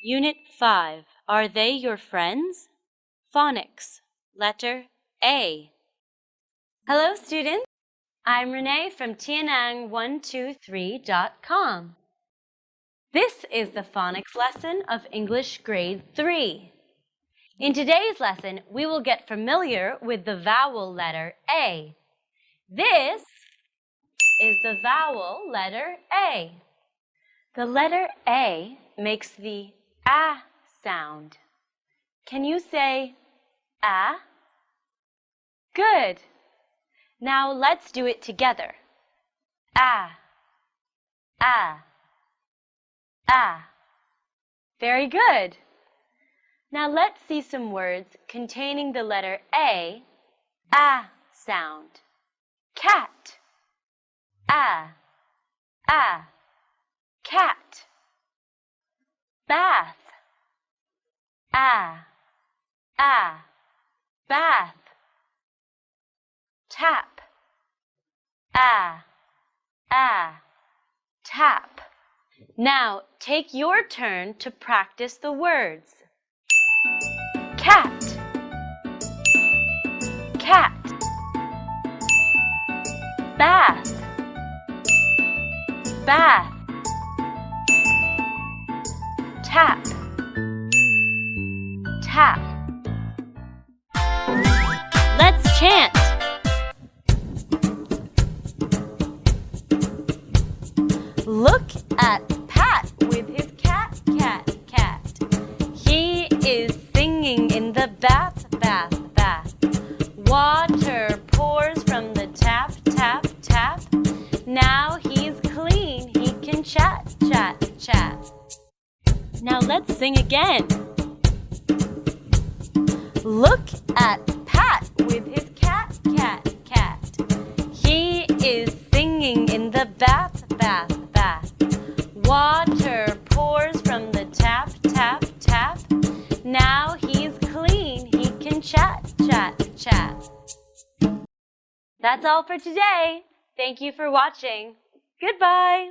Unit 5. Are they your friends? Phonics. Letter A. Hello, students. I'm Renee from TIionng123.com. This is the phonics lesson of English Grade 3. In today's lesson, we will get familiar with the vowel letter A. This is the vowel letter A. The letter A makes the A sound. Can you say A? Good. Now let's do it together. A, A, A. Very good. Now let's see some words containing the letter A sound. Cat, A, cat. Bath, A, bath. Tap, A, tap. Now take your turn to practice the words. Cat, cat. Bath, bath. Tap, tap. Let's chant. Look at Pat with his cat, cat, cat. He is singing in the bath, bath, bath. Water pours from the tap, tap, tap. Now he's clean, he can chat, chat, chat. Now let's sing again. Look at Pat with his cat, cat, cat. He is singing in the bath, bath, bath. Water pours from the tap, tap, tap. Now he's clean, he can chat, chat, chat. That's all for today. Thank you for watching. Goodbye.